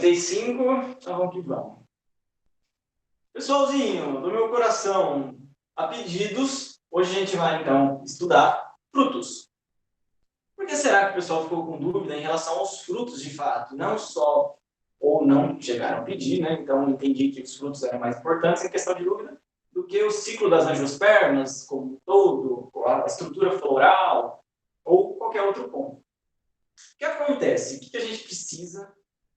45, então vamos que vamos. Pessoalzinho, do meu coração, a pedidos, hoje a gente vai então estudar frutos. Por que será que o pessoal ficou com dúvida em relação aos frutos de fato? Não só ou não chegaram a pedir, né? Então entendi que os frutos eram mais importantes em questão de dúvida do que o ciclo das angiospermas como um todo, a estrutura floral ou qualquer outro ponto. O que acontece? O que a gente precisa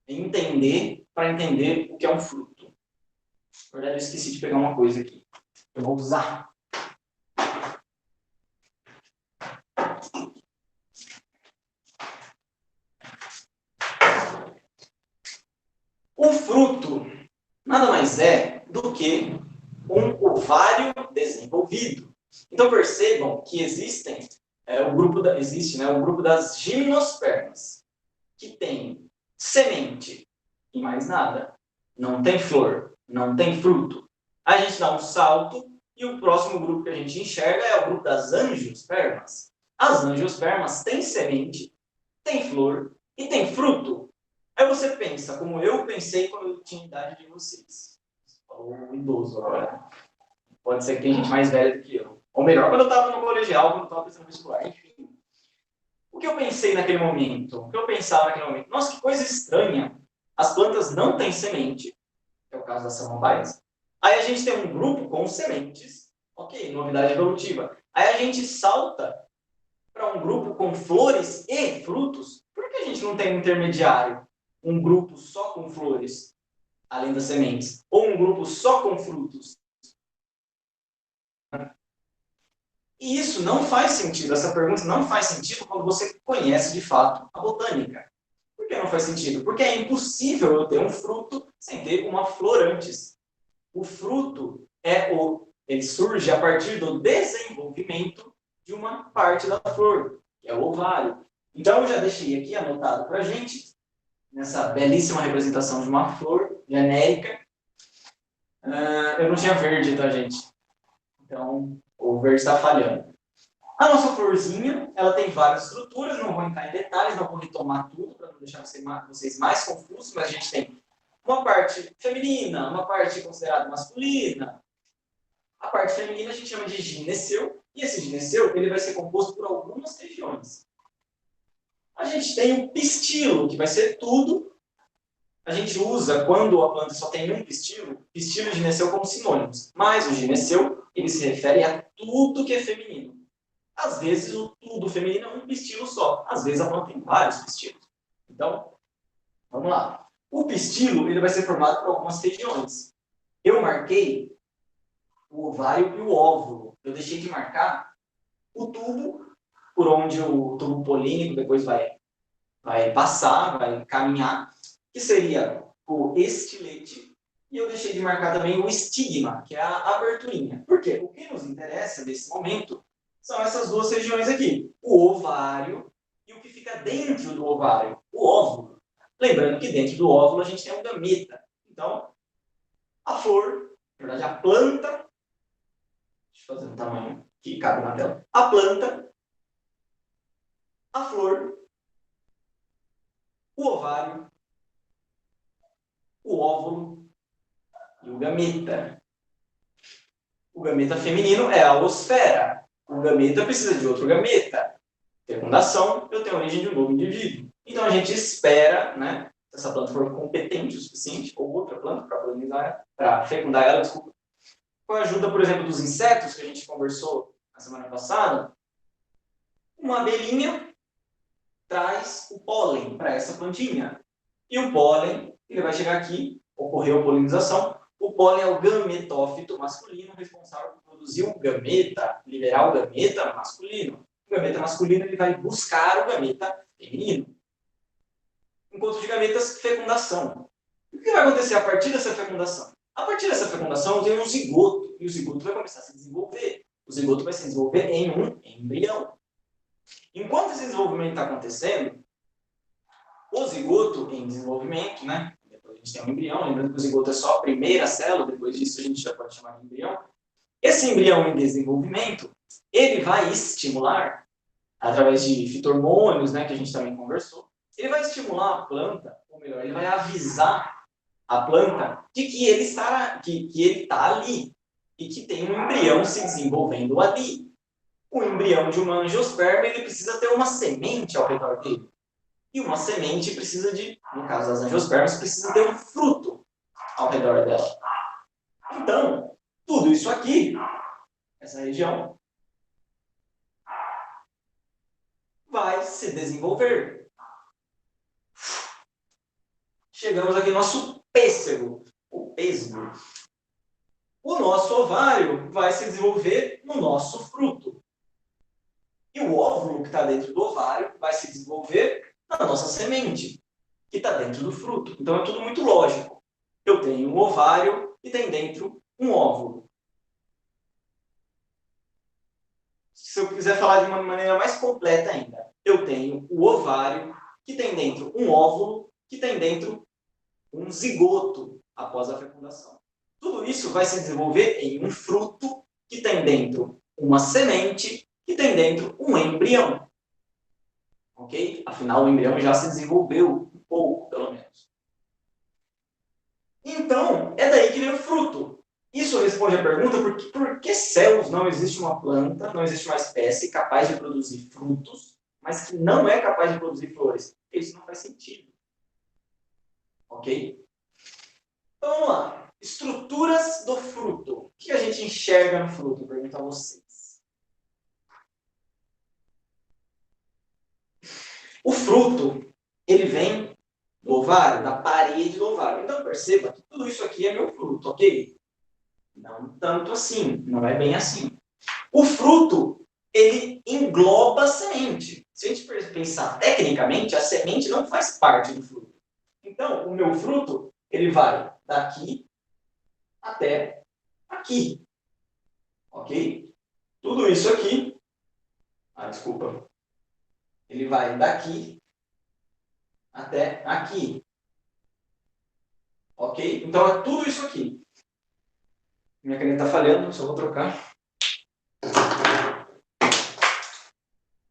entender para entender o que é um fruto? Na verdade, eu esqueci de pegar uma coisa aqui. Eu vou usar. O fruto nada mais é do que um ovário desenvolvido. Então percebam que existe, o grupo das gimnospermas, que tem semente e mais nada. Não tem flor, não tem fruto. A gente dá um salto e o próximo grupo que a gente enxerga é o grupo das angiospermas. As angiospermas têm semente, têm flor e têm fruto. Aí você pensa, como eu pensei quando eu tinha a idade de vocês. Falou idoso agora. Pode ser que tem gente mais velha do que eu. Ou melhor, quando eu estava no colegial, quando eu estava pensando no vestibular. Enfim. O que eu pensei naquele momento? O que eu pensava naquele momento? Nossa, que coisa estranha. As plantas não têm semente, que é o caso das samambaias. Aí a gente tem um grupo com sementes. Ok, novidade evolutiva. Aí a gente salta para um grupo com flores e frutos. Por que a gente não tem um intermediário? Um grupo só com flores, além das sementes. Ou um grupo só com frutos. E isso não faz sentido, essa pergunta não faz sentido quando você conhece de fato a botânica. Por que não faz sentido? Porque é impossível eu ter um fruto sem ter uma flor antes. O fruto ele surge a partir do desenvolvimento de uma parte da flor, que é o ovário. Então eu já deixei aqui anotado para a gente, nessa belíssima representação de uma flor genérica. Eu não tinha verde, tá, gente? Então, o verde está falhando. A nossa florzinha, ela tem várias estruturas, não vou entrar em detalhes, não vou retomar tudo para não deixar vocês mais confusos, mas a gente tem uma parte feminina, uma parte considerada masculina. A parte feminina a gente chama de gineceu, e esse gineceu ele vai ser composto por algumas regiões. A gente tem o pistilo, que vai ser tudo. A gente usa, quando a planta só tem um pistilo e gineceu como sinônimos. Mas o gineceu, ele se refere a tudo que é feminino. Às vezes, o tudo feminino é um pistilo só. Às vezes, a planta tem vários pistilos. Então, vamos lá. O pistilo ele vai ser formado por algumas regiões. Eu marquei o ovário e o óvulo. Eu deixei de marcar o tubo, por onde o tubo polínico depois vai passar, vai caminhar, que seria o estilete. E eu deixei de marcar também o estigma, que é a aberturinha. Por quê? O que nos interessa nesse momento são essas duas regiões aqui. O ovário e o que fica dentro do ovário, o óvulo. Lembrando que dentro do óvulo a gente tem um gameta. Então, a flor, na verdade a planta, deixa eu fazer um tamanho que cabe na tela. A planta, a flor, o ovário, o óvulo e o gameta. O gameta feminino é a osfera. O gameta precisa de outro gameta. Fecundação, eu tenho a origem de um novo indivíduo. Então a gente espera, né, se essa planta for competente o suficiente, ou outra planta para fecundar ela, desculpa, com a ajuda, por exemplo, dos insetos que a gente conversou na semana passada, uma abelhinha traz o pólen para essa plantinha. E o pólen, ele vai chegar aqui, ocorreu a polinização. O pólen é o gametófito masculino responsável por produzir o gameta, liberar o gameta masculino. O gameta masculino ele vai buscar o gameta feminino. Encontro de gametas, fecundação. O que vai acontecer a partir dessa fecundação? A partir dessa fecundação tem um zigoto, e o zigoto vai começar a se desenvolver. O zigoto vai se desenvolver em um embrião. Enquanto esse desenvolvimento está acontecendo, o zigoto em desenvolvimento, né? Depois a gente tem um embrião, lembrando que o zigoto é só a primeira célula, depois disso a gente já pode chamar de embrião. Esse embrião em desenvolvimento, ele vai estimular, através de fitormônios, né, que a gente também conversou, ele vai estimular a planta, ou melhor, ele vai avisar a planta de que ele está ali e que tem um embrião se desenvolvendo ali. O embrião de uma angiosperma, ele precisa ter uma semente ao redor dele. E uma semente precisa de, no caso das angiospermas, precisa ter um fruto ao redor dela. Então, tudo isso aqui, essa região, vai se desenvolver. Chegamos aqui no nosso pêssego, o pêssego. O nosso ovário vai se desenvolver no nosso fruto. E o óvulo que está dentro do ovário vai se desenvolver na nossa semente, que está dentro do fruto. Então é tudo muito lógico. Eu tenho um ovário e tem dentro um óvulo. Se eu quiser falar de uma maneira mais completa ainda, eu tenho o ovário que tem dentro um óvulo, que tem dentro um zigoto após a fecundação. Tudo isso vai se desenvolver em um fruto que tem dentro uma semente, que tem dentro um embrião. Ok? Afinal, o embrião já se desenvolveu um pouco, pelo menos. Então, é daí que vem o fruto. Isso responde à pergunta por que céus não existe uma planta, não existe uma espécie capaz de produzir frutos, mas que não é capaz de produzir flores. Isso não faz sentido. Ok? Então, vamos lá. Estruturas do fruto. O que a gente enxerga no fruto? Eu pergunto a vocês. O fruto, ele vem do ovário, da parede do ovário. Então, perceba que tudo isso aqui é meu fruto, ok? Não tanto assim, não é bem assim. O fruto, ele engloba a semente. Se a gente pensar tecnicamente, a semente não faz parte do fruto. Então, o meu fruto, ele vai daqui até aqui. Ok? Tudo isso aqui, desculpa, ele vai daqui até aqui. Ok? Então, é tudo isso aqui. Minha caneta está falhando, só vou trocar.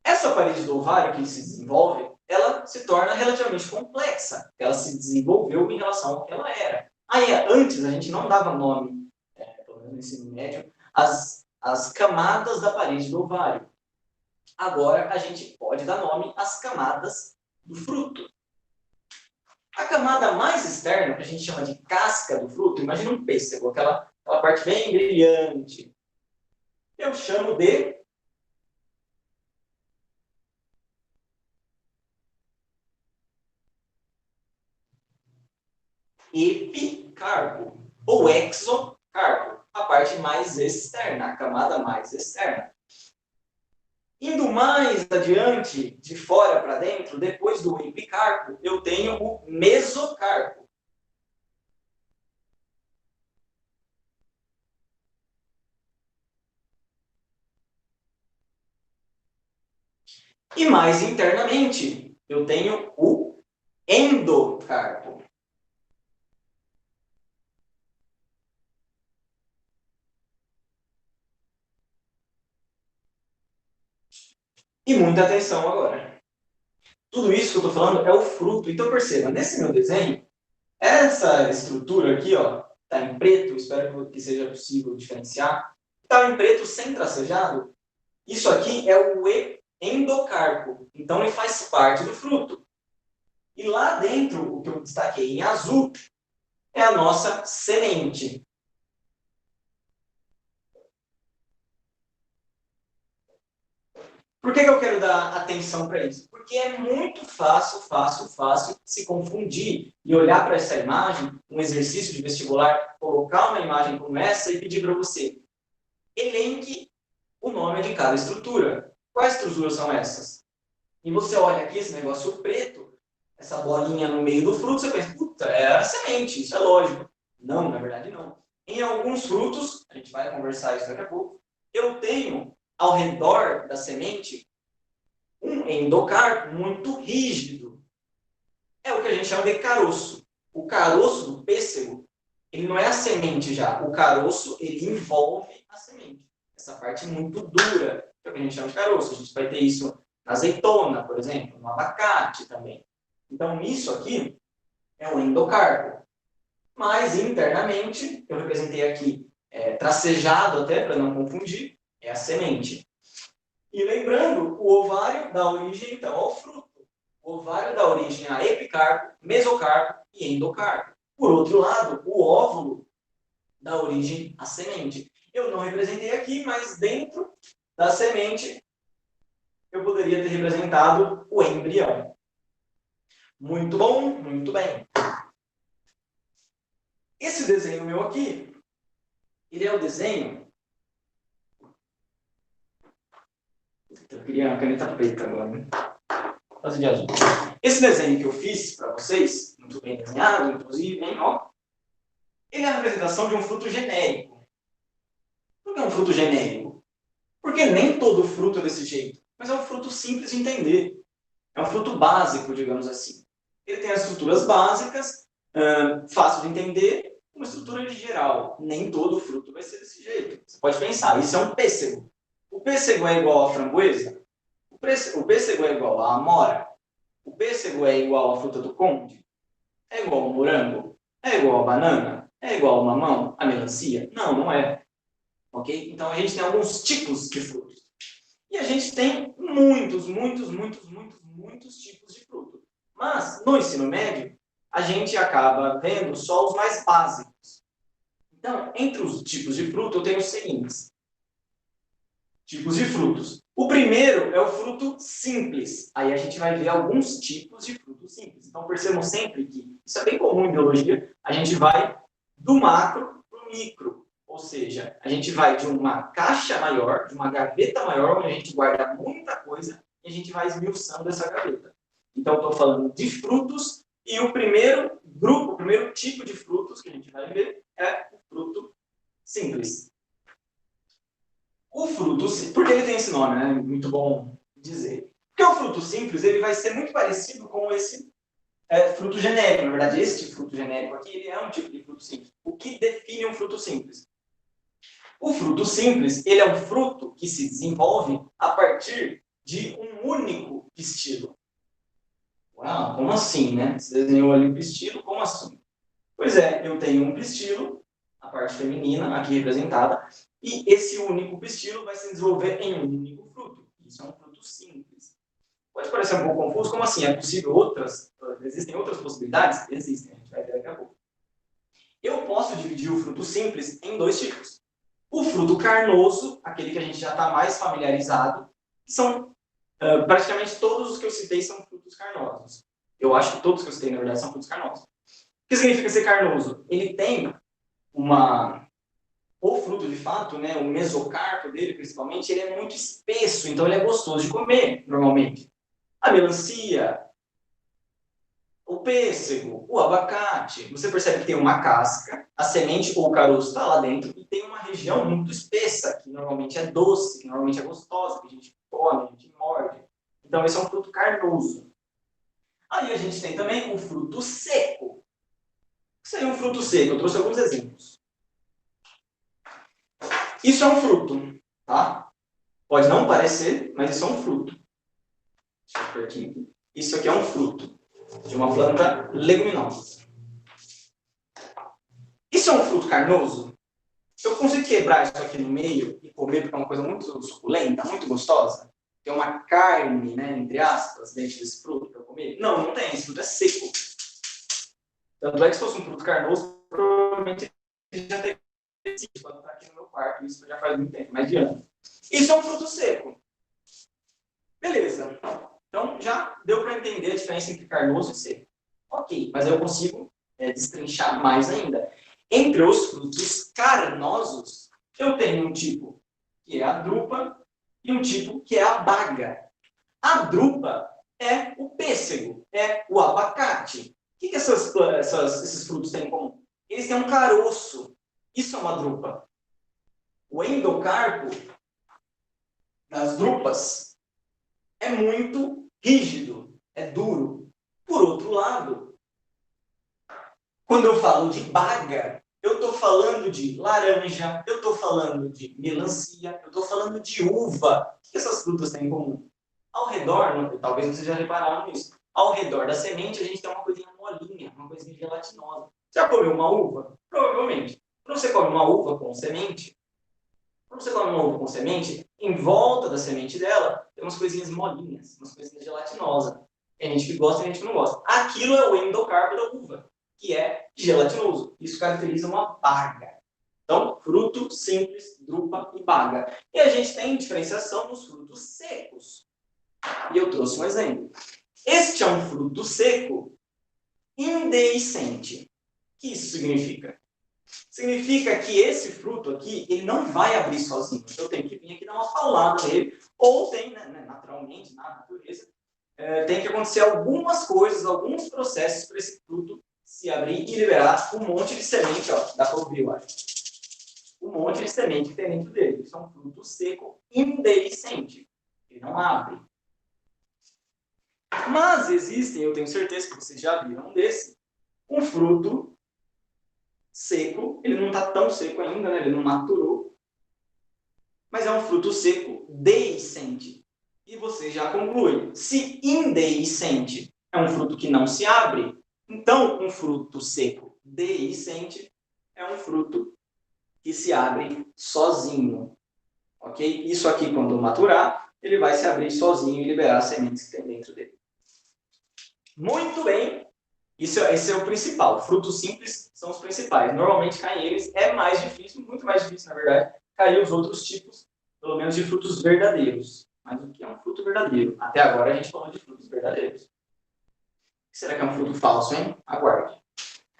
Essa parede do ovário que se desenvolve, ela se torna relativamente complexa. Ela se desenvolveu em relação ao que ela era. Aí, antes, a gente não dava nome, pelo menos no ensino médio, às camadas da parede do ovário. Agora, a gente pode dar nome às camadas do fruto. A camada mais externa, que a gente chama de casca do fruto, imagina um pêssego, aquela parte bem brilhante. Eu chamo de epicarpo ou exocarpo, a parte mais externa, a camada mais externa. Indo mais adiante, de fora para dentro, depois do epicarpo, eu tenho o mesocarpo. E mais internamente, eu tenho o endocarpo. E muita atenção agora. Tudo isso que eu estou falando é o fruto. Então perceba, nesse meu desenho, essa estrutura aqui, ó, está em preto, espero que seja possível diferenciar. Está em preto sem tracejado. Isso aqui é o endocarpo. Então ele faz parte do fruto. E lá dentro, o que eu destaquei em azul, é a nossa semente. Por que eu quero dar atenção para isso? Porque é muito fácil se confundir e olhar para essa imagem, um exercício de vestibular, colocar uma imagem como essa e pedir para você, elenque o nome de cada estrutura. Quais estruturas são essas? E você olha aqui esse negócio preto, essa bolinha no meio do fruto, você pensa, puta, é a semente, isso é lógico. Não, na verdade não. Em alguns frutos, a gente vai conversar isso daqui a pouco, eu tenho ao redor da semente um endocarpo muito rígido. É o que a gente chama de caroço. O caroço do pêssego, ele não é a semente já. O caroço, ele envolve a semente. Essa parte muito dura, que é o que a gente chama de caroço. A gente vai ter isso na azeitona, por exemplo, no abacate também. Então, isso aqui é o endocarpo. Mas, internamente, eu representei aqui, tracejado até, para não confundir, é a semente. E lembrando, o ovário dá origem, então, ao fruto. O ovário dá origem a epicarpo, mesocarpo e endocarpo. Por outro lado, o óvulo dá origem à semente. Eu não representei aqui, mas dentro da semente eu poderia ter representado o embrião. Muito bom, muito bem. Esse desenho meu aqui, ele é o desenho... Eu queria uma caneta preta agora, né? Fazer de azul. Esse desenho que eu fiz para vocês, muito bem desenhado, inclusive, hein, ó, ele é a representação de um fruto genérico. Por que é um fruto genérico? Porque nem todo fruto é desse jeito, mas é um fruto simples de entender. É um fruto básico, digamos assim. Ele tem as estruturas básicas, fácil de entender, uma estrutura geral. Nem todo fruto vai ser desse jeito. Você pode pensar, isso é um pêssego. O pêssego é igual à framboesa? O pêssego é igual à amora? O pêssego é igual à fruta do conde? É igual ao morango? É igual à banana? É igual ao mamão? À melancia? Não, não é. Ok? Então, a gente tem alguns tipos de frutos. E a gente tem muitos tipos de fruto. Mas, no ensino médio, a gente acaba vendo só os mais básicos. Então, entre os tipos de fruto, eu tenho os seguintes. Tipos de frutos. O primeiro é o fruto simples. Aí a gente vai ver alguns tipos de frutos simples. Então, percebam sempre que isso é bem comum em biologia. A gente vai do macro para o micro. Ou seja, a gente vai de uma caixa maior, de uma gaveta maior, onde a gente guarda muita coisa, e a gente vai esmiuçando essa gaveta. Então, estou falando de frutos, e o primeiro grupo, o primeiro tipo de frutos que a gente vai ver é o fruto simples. O fruto simples, por que ele tem esse nome, né? Muito bom dizer. Porque o fruto simples, ele vai ser muito parecido com esse fruto genérico. Na verdade, este fruto genérico aqui, ele é um tipo de fruto simples. O que define um fruto simples? O fruto simples, ele é um fruto que se desenvolve a partir de um único pistilo. Uau, como assim, né? Você desenhou ali um pistilo, como assim? Pois é, eu tenho um pistilo, a parte feminina aqui representada, e esse único pistilo vai se desenvolver em um único fruto. Isso é um fruto simples. Pode parecer um pouco confuso, como assim? É possível existem outras possibilidades? Existem, a gente vai ver daqui a pouco. Eu posso dividir o fruto simples em dois tipos. O fruto carnoso, aquele que a gente já está mais familiarizado, que são praticamente todos os que eu citei são frutos carnosos. Eu acho que todos que eu citei, na verdade, são frutos carnosos. O que significa ser carnoso? Ele tem o fruto, de fato, né, o mesocarpo dele, principalmente, ele é muito espesso, então ele é gostoso de comer, normalmente. A melancia, o pêssego, o abacate, você percebe que tem uma casca, a semente ou o caroço está lá dentro e tem uma região muito espessa, que normalmente é doce, que normalmente é gostosa, que a gente come, a gente morde. Então, esse é um fruto carnoso. Aí a gente tem também o fruto seco. O que seria um fruto seco? Eu trouxe alguns exemplos. Isso é um fruto, tá? Pode não parecer, mas isso é um fruto. Deixa eu ver aqui. Isso aqui é um fruto de uma planta leguminosa. Isso é um fruto carnoso? Eu consigo quebrar isso aqui no meio e comer porque é uma coisa muito suculenta, muito gostosa? Tem uma carne, né, entre aspas, dentro desse fruto para eu comer? Não, não tem. Esse fruto é seco. Tanto é que se fosse um fruto carnoso, provavelmente ele já teria sido quando está aqui no meu quarto. Isso já faz muito tempo, mais de ano. Isso é um fruto seco. Beleza. Então, já deu para entender a diferença entre carnoso e seco. Ok, mas eu consigo destrinchar mais ainda. Entre os frutos carnosos, eu tenho um tipo que é a drupa e um tipo que é a baga. A drupa é o pêssego, é o abacate. O que esses frutos têm em comum? Eles têm um caroço. Isso é uma drupa. O endocarpo das drupas é muito rígido, é duro. Por outro lado, quando eu falo de baga, eu estou falando de laranja, eu estou falando de melancia, eu estou falando de uva. O que essas frutas têm em comum? Ao redor, talvez vocês já repararam nisso, Ao redor da semente, a gente tem uma coisinha molinha, uma coisinha gelatinosa. Você já comeu uma uva? Provavelmente. Quando você come uma uva com semente, em volta da semente dela, tem umas coisinhas molinhas, umas coisinhas gelatinosas. Tem gente que gosta e tem gente que não gosta. Aquilo é o endocarpo da uva, que é gelatinoso. Isso caracteriza uma baga. Então, fruto simples, drupa e baga. E a gente tem diferenciação nos frutos secos. E eu trouxe um exemplo. Este é um fruto seco indeiscente. O que isso significa? Significa que esse fruto aqui, ele não vai abrir sozinho. Eu tenho que vir aqui dar uma paulada nele, ou tem, naturalmente, na natureza, tem que acontecer algumas coisas, alguns processos para esse fruto se abrir e liberar um monte de semente, ó, dá para ouvir, eu acho. Um monte de semente que tem dentro dele. Isso é um fruto seco indeiscente. Ele não abre. Mas existem, eu tenho certeza que vocês já viram um desse, um fruto seco, ele não está tão seco ainda, né? Ele não maturou, mas é um fruto seco deiscente. E você já conclui, se indeiscente é um fruto que não se abre, então um fruto seco deiscente é um fruto que se abre sozinho. Ok? Isso aqui, quando maturar, ele vai se abrir sozinho e liberar as sementes que tem dentro dele. Muito bem. Esse é o principal. Frutos simples são os principais. Normalmente caem eles. É mais difícil, muito mais difícil, na verdade, cair os outros tipos, pelo menos de frutos verdadeiros. Mas o que é um fruto verdadeiro? Até agora a gente falou de frutos verdadeiros. Será que é um fruto falso, hein? Aguarde.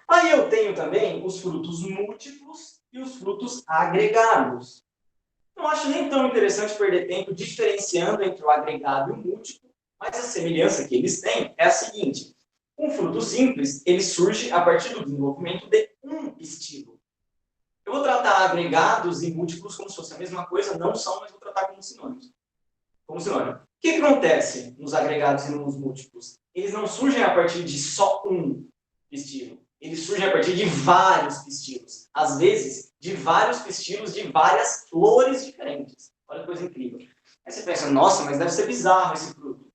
Aí eu tenho também os frutos múltiplos e os frutos agregados. Não acho nem tão interessante perder tempo diferenciando entre o agregado e o múltiplo, mas a semelhança que eles têm é a seguinte. Um fruto simples, ele surge a partir do desenvolvimento de um pistilo. Eu vou tratar agregados e múltiplos como se fosse a mesma coisa, não são, mas vou tratar como sinônimos. Como sinônimo. O que acontece nos agregados e nos múltiplos? Eles não surgem a partir de só um pistilo. Eles surgem a partir de vários pistilos. Às vezes, de vários pistilos de várias flores diferentes. Olha que coisa incrível. Aí você pensa, nossa, mas deve ser bizarro esse fruto.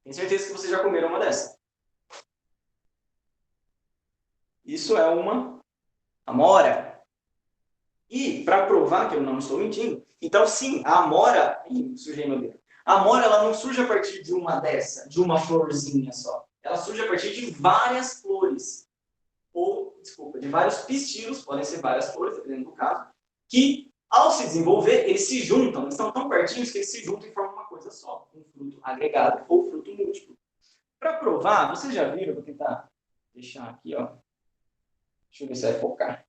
Tenho certeza que vocês já comeram uma dessa. Isso é uma amora. E, para provar que eu não estou mentindo, então sim, a amora... Ih, sujei meu dedo. A amora, ela não surge a partir de uma dessa, de uma florzinha só. Ela surge a partir de várias flores. Ou, desculpa, de vários pistilos, podem ser várias flores, dependendo do caso, que, ao se desenvolver, eles se juntam, eles estão tão pertinhos que eles se juntam e formam uma coisa só, um fruto agregado ou fruto múltiplo. Para provar, vocês já viram, vou tentar deixar aqui, ó. Deixa eu ver se vai focar.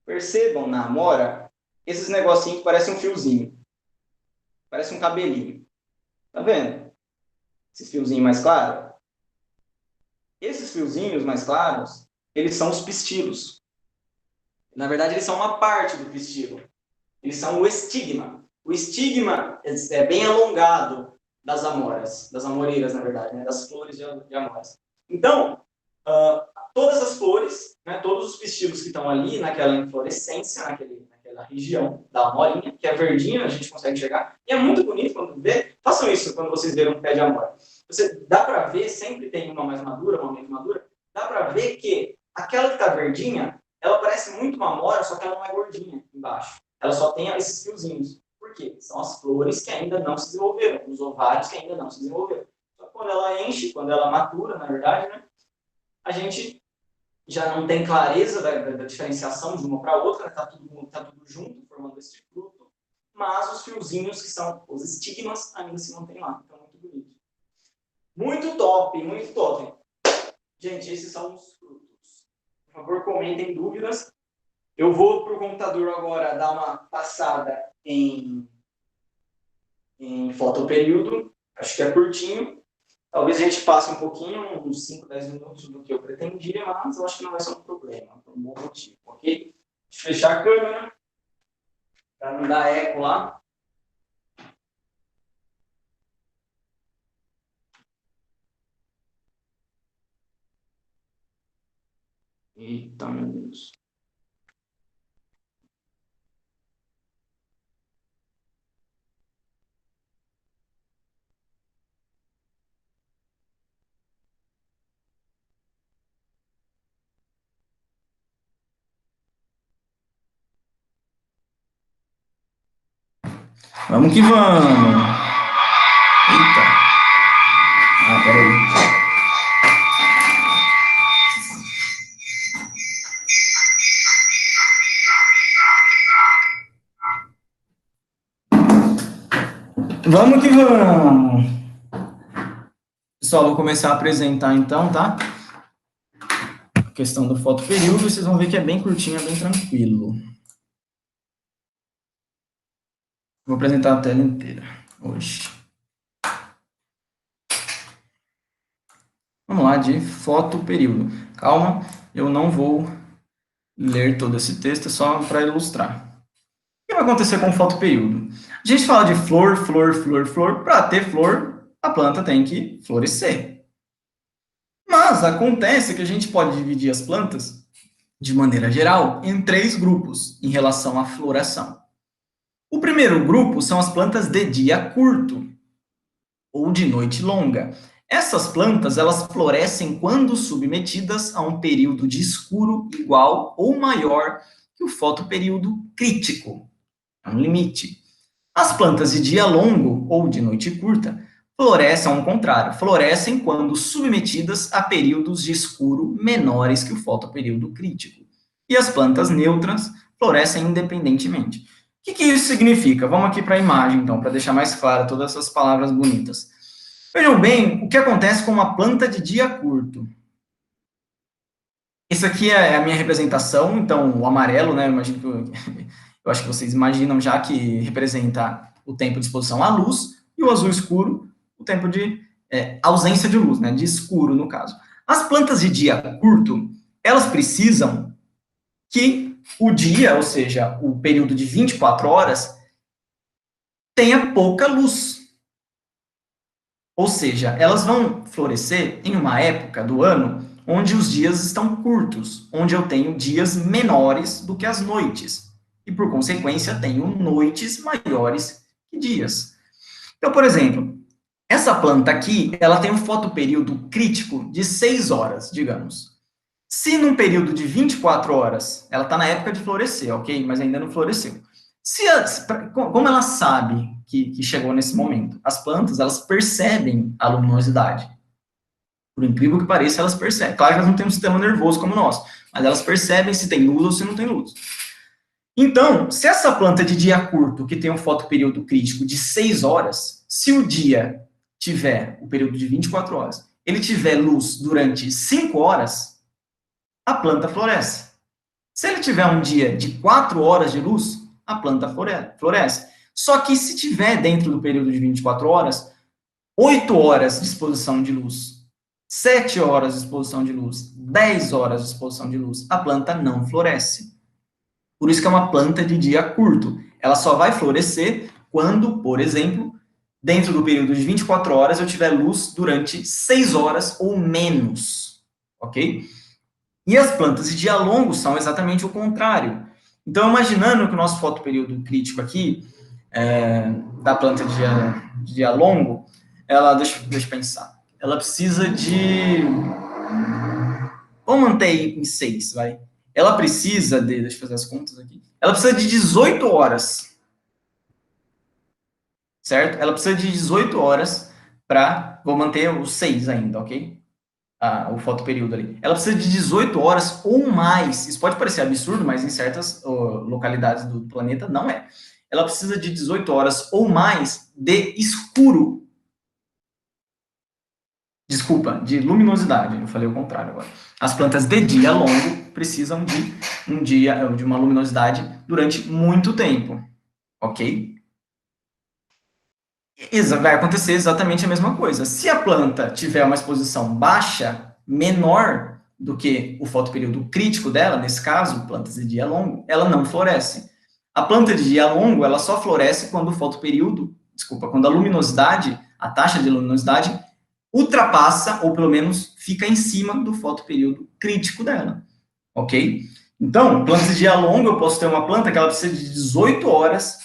Percebam na amora, esses negocinhos que parecem um fiozinho. Parece um cabelinho. Tá vendo? Esses fiozinhos mais claros. Esses fiozinhos mais claros, eles são os pistilos. Na verdade, eles são uma parte do pistilo. Eles são o estigma. O estigma é bem alongado das amoras, das amoreiras, na verdade, né? Das flores de amoras. Então, todas as flores, né, todos os pistilos que estão ali naquela inflorescência, naquela região da amorinha, que é verdinha, a gente consegue enxergar. E é muito bonito quando vê. Façam isso quando vocês verem um pé de amora. Dá para ver, sempre tem uma mais madura, uma menos madura, dá para ver que aquela que está verdinha, ela parece muito uma amora, só que ela não é gordinha embaixo. Ela só tem esses fiozinhos. Por quê? São as flores que ainda não se desenvolveram, os ovários que ainda não se desenvolveram. Então, quando ela enche, quando ela matura, na verdade, né, a gente já não tem clareza da diferenciação de uma para outra, está tudo junto, formando esse fruto, mas os fiozinhos, que são os estigmas, ainda se mantêm lá. Então, muito bonito. Muito top, muito top. Gente, esses são os frutos. Por favor, comentem dúvidas. Eu vou para o computador agora dar uma passada em fotoperíodo. Acho que é curtinho. Talvez a gente passe um pouquinho, uns 5, 10 minutos do que eu pretendia, mas eu acho que não vai ser um problema, por um bom motivo, ok? Deixa eu fechar a câmera, para não dar eco lá. Eita, meu Deus. Vamos que vamos. Eita. Ah, peraí. Vamos que vamos. Pessoal, vou começar a apresentar então, tá? A questão do fotoperíodo, vocês vão ver que é bem curtinho, é bem tranquilo. Vou apresentar a tela inteira hoje. Vamos lá, de fotoperíodo. Calma, eu não vou ler todo esse texto, é só para ilustrar. O que vai acontecer com o fotoperíodo? A gente fala de flor, flor, flor, flor. Para ter flor, a planta tem que florescer. Mas acontece que a gente pode dividir as plantas, de maneira geral, em 3 grupos em relação à floração. O primeiro grupo são as plantas de dia curto ou de noite longa. Essas plantas, elas florescem quando submetidas a um período de escuro igual ou maior que o fotoperíodo crítico. É um limite. As plantas de dia longo ou de noite curta florescem ao contrário, florescem quando submetidas a períodos de escuro menores que o fotoperíodo crítico. E as plantas neutras florescem independentemente. O que isso significa? Vamos aqui para a imagem, então, para deixar mais claro todas essas palavras bonitas. Vejam bem o que acontece com uma planta de dia curto. Isso aqui é a minha representação, então o amarelo, né, eu acho que vocês imaginam já que representa o tempo de exposição à luz, e o azul escuro, o tempo de ausência de luz, né, de escuro no caso. As plantas de dia curto, elas precisam que o dia, ou seja, o período de 24 horas, tenha pouca luz. Ou seja, elas vão florescer em uma época do ano onde os dias estão curtos, onde eu tenho dias menores do que as noites. E, por consequência, tenho noites maiores que dias. Então, por exemplo, essa planta aqui, ela tem um fotoperíodo crítico de 6 horas, digamos. Se num período de 24 horas, ela está na época de florescer, ok? Mas ainda não floresceu. Como ela sabe que chegou nesse momento? As plantas, elas percebem a luminosidade. Por incrível que pareça, elas percebem. Claro que elas não têm um sistema nervoso como o nosso, mas elas percebem se tem luz ou se não tem luz. Então, se essa planta de dia curto, que tem um fotoperíodo crítico de 6 horas, se o dia tiver o período de 24 horas, ele tiver luz durante 5 horas, a planta floresce. Se ele tiver um dia de 4 horas de luz, a planta floresce. Só que se tiver dentro do período de 24 horas, 8 horas de exposição de luz, 7 horas de exposição de luz, 10 horas de exposição de luz, a planta não floresce. Por isso que é uma planta de dia curto. Ela só vai florescer quando, por exemplo, dentro do período de 24 horas, eu tiver luz durante 6 horas ou menos, ok? E as plantas de dia longo são exatamente o contrário. Então, imaginando que o nosso fotoperíodo crítico aqui, da planta de dia longo, ela, deixa eu pensar, ela precisa de, vamos manter em 6, vai. Ela precisa de, deixa eu fazer as contas aqui, ela precisa de 18 horas, certo? Ela precisa de 18 horas para, vou manter os 6 ainda, ok? O fotoperíodo ali. Ela precisa de 18 horas ou mais. Isso pode parecer absurdo, mas em certas localidades do planeta não é. Ela precisa de 18 horas ou mais de escuro. Desculpa, de luminosidade. Eu falei o contrário agora. As plantas de dia longo precisam de uma luminosidade durante muito tempo, ok? Vai acontecer exatamente a mesma coisa. Se a planta tiver uma exposição baixa, menor do que o fotoperíodo crítico dela, nesse caso, plantas de dia longo, ela não floresce. A planta de dia longo, ela só floresce quando o fotoperíodo, quando a luminosidade, a taxa de luminosidade, ultrapassa, ou pelo menos fica em cima do fotoperíodo crítico dela, ok? Então, plantas de dia longo, eu posso ter uma planta que ela precisa de 18 horas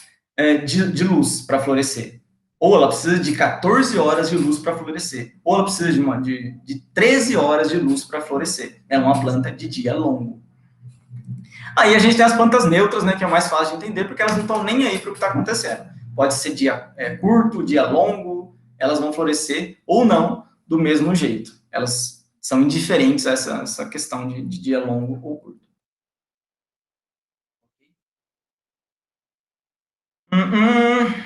de luz para florescer. Ou ela precisa de 14 horas de luz para florescer. Ou ela precisa de 13 horas de luz para florescer. É uma planta de dia longo. Aí a gente tem as plantas neutras, né, que é mais fácil de entender, porque elas não estão nem aí para o que está acontecendo. pode ser dia curto, dia longo, elas vão florescer ou não do mesmo jeito. Elas são indiferentes a essa questão de dia longo ou curto.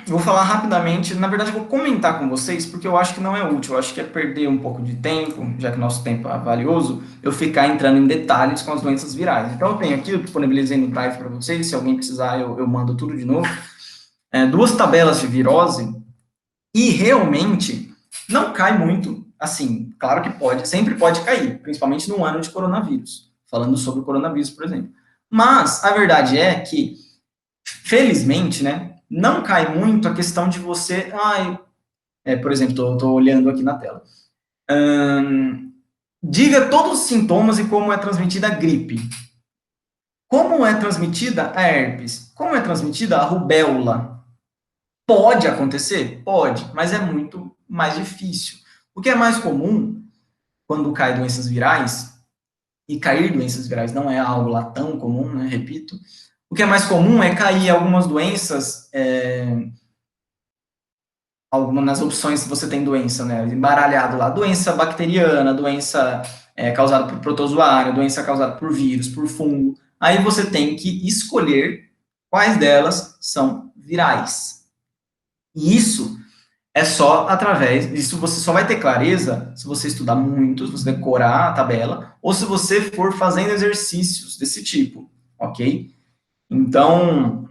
Vou falar rapidamente, na verdade vou comentar com vocês, porque eu acho que não é útil, eu acho que é perder um pouco de tempo, já que nosso tempo é valioso, eu ficar entrando em detalhes com as doenças virais. Então eu tenho aqui, eu disponibilizei no Drive para vocês, se alguém precisar eu mando tudo de novo, duas tabelas de virose, e realmente não cai muito, assim, claro que pode, sempre pode cair, principalmente no ano de coronavírus, falando sobre o coronavírus, por exemplo. Mas a verdade é que, felizmente, né, não cai muito a questão de você, por exemplo, estou olhando aqui na tela. Diga todos os sintomas e como é transmitida a gripe. Como é transmitida a herpes? Como é transmitida a rubéola? Pode acontecer? Pode, mas é muito mais difícil. O que é mais comum quando cai doenças virais, e cair doenças virais não é algo lá tão comum, né, repito, o que é mais comum é cair algumas doenças, algumas nas opções que você tem doença, né, embaralhado lá, doença bacteriana, doença causada por protozoário, doença causada por vírus, por fungo, aí você tem que escolher quais delas são virais. E isso é só através, isso você só vai ter clareza se você estudar muito, se você decorar a tabela, ou se você for fazendo exercícios desse tipo, ok? Então,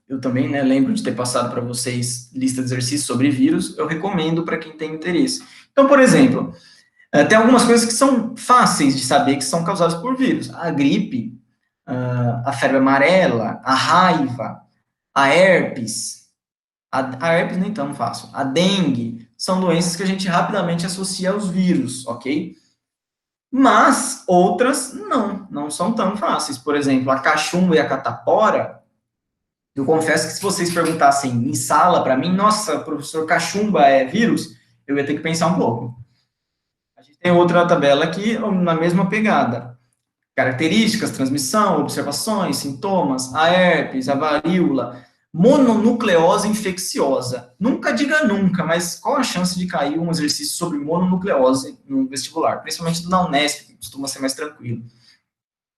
eu também, né, lembro de ter passado para vocês lista de exercícios sobre vírus, eu recomendo para quem tem interesse. Então, por exemplo, tem algumas coisas que são fáceis de saber que são causadas por vírus. A gripe, a febre amarela, a raiva, a herpes, a herpes nem tão fácil. A dengue são doenças que a gente rapidamente associa aos vírus, ok? Mas outras não são tão fáceis. Por exemplo, a cachumba e a catapora, eu confesso que se vocês perguntassem em sala para mim, nossa, professor, cachumba é vírus? Eu ia ter que pensar um pouco. A gente tem outra tabela aqui na mesma pegada. Características, transmissão, observações, sintomas, a herpes, a varíola, mononucleose infecciosa. Nunca diga nunca, mas qual a chance de cair um exercício sobre mononucleose no vestibular? Principalmente do da Unesp, que costuma ser mais tranquilo.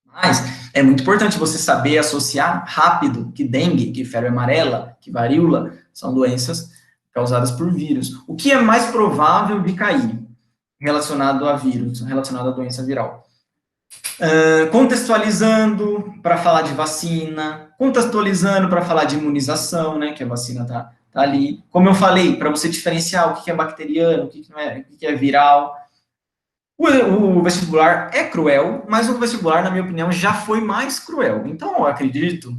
Mas é muito importante você saber associar rápido que dengue, que febre amarela, que varíola são doenças causadas por vírus. O que é mais provável de cair relacionado a vírus, relacionado à doença viral? Contextualizando para falar de vacina, contextualizando para falar de imunização, né, que a vacina tá ali. Como eu falei, para você diferenciar o que é bacteriano, o que não é, o que é viral. O vestibular é cruel, mas o vestibular, na minha opinião, já foi mais cruel. Então, eu acredito,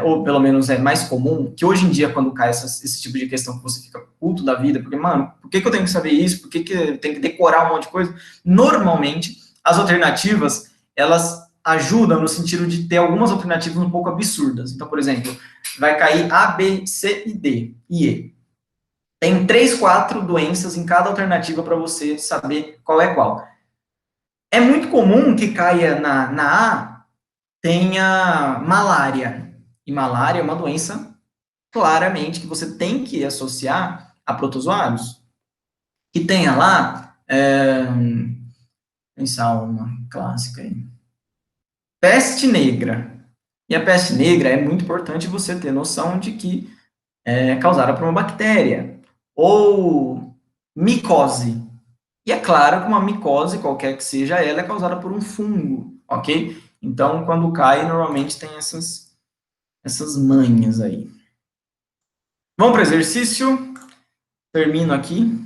ou pelo menos é mais comum, que hoje em dia, quando cai esse tipo de questão que você fica puto da vida, porque, mano, por que eu tenho que saber isso? Por que eu tenho que decorar um monte de coisa? Normalmente, as alternativas, elas ajudam no sentido de ter algumas alternativas um pouco absurdas. Então, por exemplo, vai cair A, B, C e D e E. Tem 3, 4 doenças em cada alternativa para você saber qual é qual. É muito comum que caia na A, tenha malária. E malária é uma doença, claramente, que você tem que associar a protozoários. Que tenha lá, pensar uma clássica aí. Peste negra. E a peste negra é muito importante você ter noção de que é causada por uma bactéria. Ou micose. E é claro que uma micose, qualquer que seja ela, é causada por um fungo, ok? Então, quando cai, normalmente tem essas manhas aí. Vamos para o exercício. Termino aqui.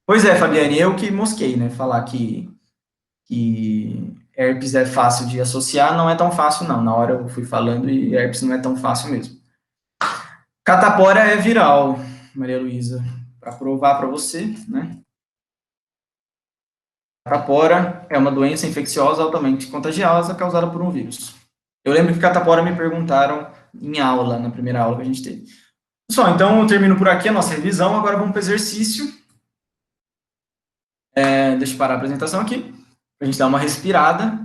Pois é, Fabiane, eu que mosquei, né? Falar que herpes é fácil de associar, não é tão fácil, não. Na hora eu fui falando e herpes não é tão fácil mesmo. Catapora é viral, Maria Luísa, para provar para você, né? Catapora é uma doença infecciosa altamente contagiosa causada por um vírus. Eu lembro que catapora me perguntaram em aula, na primeira aula que a gente teve. Pessoal, então eu termino por aqui a nossa revisão, agora vamos para o exercício. Deixa eu parar a apresentação aqui, para a gente dar uma respirada.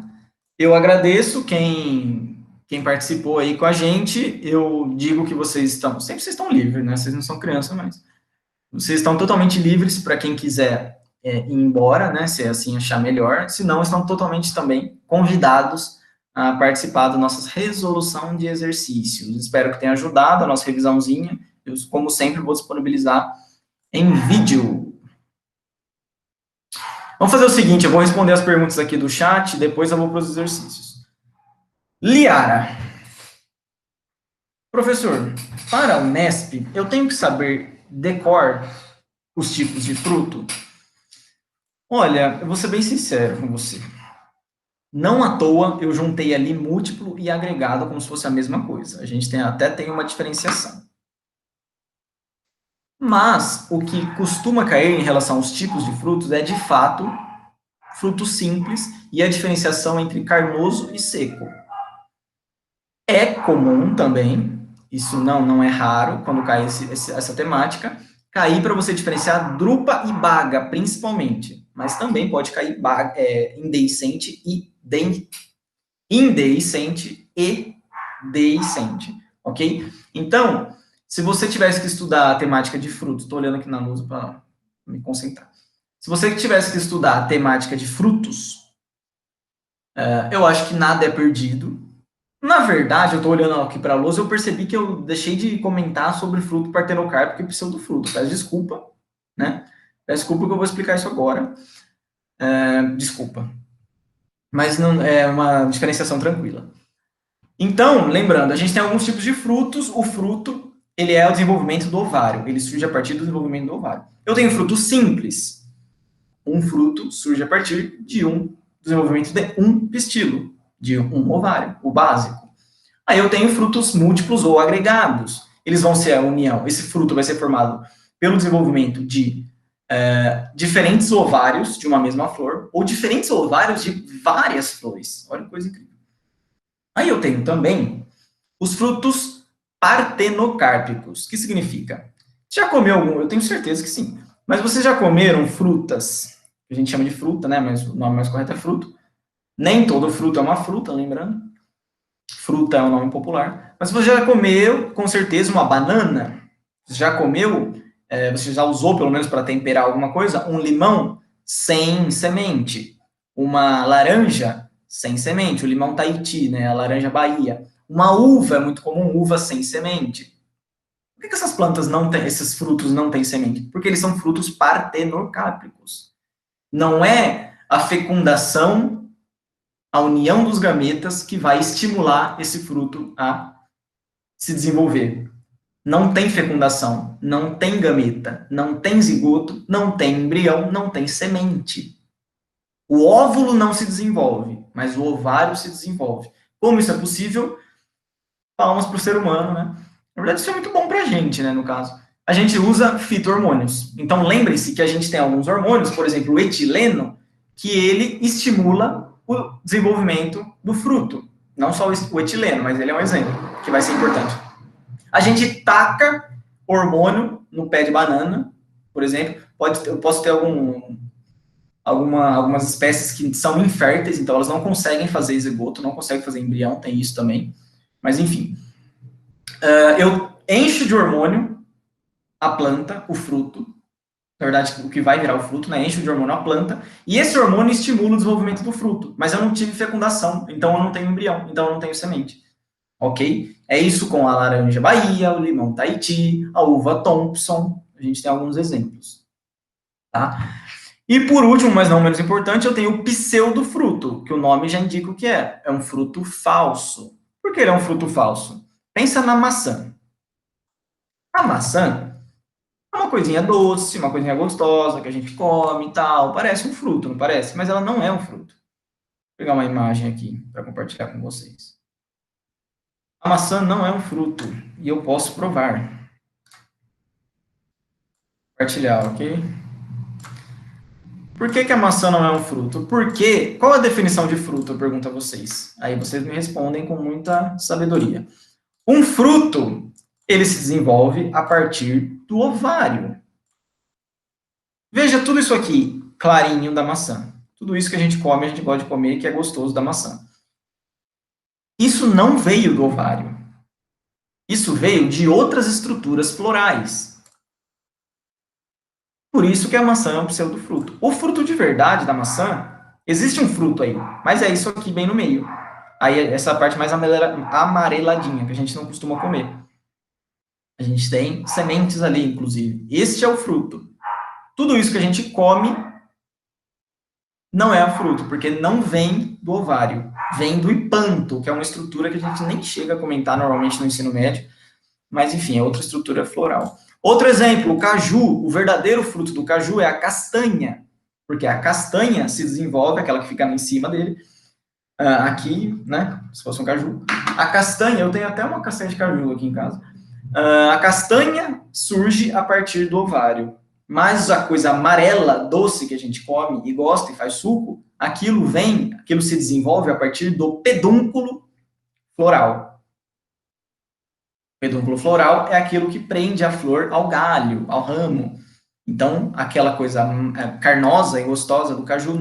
Eu agradeço quem quem participou aí com a gente, eu digo que vocês estão, sempre vocês estão livres, né? Vocês não são crianças, mas vocês estão totalmente livres para quem quiser ir embora, né? Se assim achar melhor. Se não, estão totalmente também convidados a participar da nossa resolução de exercícios. Espero que tenha ajudado a nossa revisãozinha. Eu, como sempre, vou disponibilizar em vídeo. Vamos fazer o seguinte, eu vou responder as perguntas aqui do chat, depois eu vou para os exercícios. Liara. Professor, para o Nesp, eu tenho que saber decor os tipos de fruto? Olha, eu vou ser bem sincero com você. Não à toa eu juntei ali múltiplo e agregado como se fosse a mesma coisa. A gente até tem uma diferenciação. Mas o que costuma cair em relação aos tipos de frutos é, de fato, fruto simples e a diferenciação entre carnoso e seco. É comum também, isso não é raro, quando cai essa temática, cair para você diferenciar drupa e baga, principalmente. Mas também pode cair indeiscente e indeiscente e deiscente, ok? Então, se você tivesse que estudar a temática de frutos, estou olhando aqui na luz para me concentrar. Se você tivesse que estudar a temática de frutos, eu acho que nada é perdido. Na verdade, eu estou olhando aqui para a lousa, eu percebi que eu deixei de comentar sobre fruto partenocárpico e pseudofruto. Peço desculpa, né? Peço desculpa que eu vou explicar isso agora. Desculpa. Mas não é uma diferenciação tranquila. Então, lembrando, a gente tem alguns tipos de frutos. O fruto, ele é o desenvolvimento do ovário. Ele surge a partir do desenvolvimento do ovário. Eu tenho fruto simples. Um fruto surge a partir de um desenvolvimento de um pistilo, de um ovário, o básico. Aí eu tenho frutos múltiplos ou agregados. Eles vão ser a união. Esse fruto vai ser formado pelo desenvolvimento de diferentes ovários de uma mesma flor, ou diferentes ovários de várias flores. Olha que coisa incrível. Aí eu tenho também os frutos partenocárpicos. O que significa? Já comeu algum? Eu tenho certeza que sim. Mas vocês já comeram frutas, que a gente chama de fruta, né? Mas o nome mais correto é fruto. Nem todo fruto é uma fruta, lembrando. Fruta é um nome popular. Mas você já comeu, com certeza, uma banana? Você já comeu, você já usou, pelo menos para temperar alguma coisa, um limão sem semente? Uma laranja sem semente? O limão Tahiti, né? A laranja Bahia. Uma uva é muito comum, uva sem semente. Por que essas plantas não têm, esses frutos não têm semente? Porque eles são frutos partenocárpicos. Não é a fecundação, a união dos gametas que vai estimular esse fruto a se desenvolver. Não tem fecundação, não tem gameta, não tem zigoto, não tem embrião, não tem semente. O óvulo não se desenvolve, mas o ovário se desenvolve. Como isso é possível? Palmas para o ser humano, né? Na verdade, isso é muito bom para a gente, né, no caso. A gente usa fito-hormônios. Então, lembre-se que a gente tem alguns hormônios, por exemplo, o etileno, que ele estimula o desenvolvimento do fruto. Não só o etileno, mas ele é um exemplo que vai ser importante. A gente taca hormônio no pé de banana, por exemplo. Eu posso ter algumas espécies que são inférteis, então elas não conseguem fazer zigoto, não conseguem fazer embrião, tem isso também. Mas, enfim. Eu encho de hormônio a planta, o fruto. Na verdade, o que vai virar o fruto, né? Encho de hormônio a planta. E esse hormônio estimula o desenvolvimento do fruto. Mas eu não tive fecundação, então eu não tenho embrião, então eu não tenho semente. Ok? É isso com a laranja Bahia, o limão Tahiti, a uva Thompson. A gente tem alguns exemplos. Tá? E por último, mas não menos importante, eu tenho o pseudofruto, que o nome já indica o que é. É um fruto falso. Por que ele é um fruto falso? Pensa na maçã. A maçã é uma coisinha doce, uma coisinha gostosa que a gente come e tal. Parece um fruto, não parece? Mas ela não é um fruto. Vou pegar uma imagem aqui para compartilhar com vocês. A maçã não é um fruto e eu posso provar. Compartilhar, ok? Por que a maçã não é um fruto? Porque, qual a definição de fruto, eu pergunto a vocês. Aí vocês me respondem com muita sabedoria. Um fruto, ele se desenvolve a partir do ovário. Veja tudo isso aqui, clarinho da maçã. Tudo isso que a gente come, a gente gosta de comer, que é gostoso da maçã. Isso não veio do ovário. Isso veio de outras estruturas florais. Por isso que a maçã é um pseudofruto. O fruto de verdade da maçã, existe um fruto aí, mas é isso aqui bem no meio. Aí essa parte mais amareladinha, que a gente não costuma comer. A gente tem sementes ali, inclusive. Este é o fruto. Tudo isso que a gente come não é fruto, porque não vem do ovário. Vem do hipanto, que é uma estrutura que a gente nem chega a comentar normalmente no ensino médio, mas enfim, é outra estrutura floral. Outro exemplo, o caju. O verdadeiro fruto do caju é a castanha, porque a castanha se desenvolve, aquela que fica em cima dele, aqui, né, se fosse um caju. A castanha, eu tenho até uma castanha de caju aqui em casa. A castanha surge a partir do ovário, mas a coisa amarela, doce, que a gente come e gosta e faz suco, aquilo se desenvolve a partir do pedúnculo floral. O pedúnculo floral é aquilo que prende a flor ao galho, ao ramo. Então, aquela coisa carnosa e gostosa do caju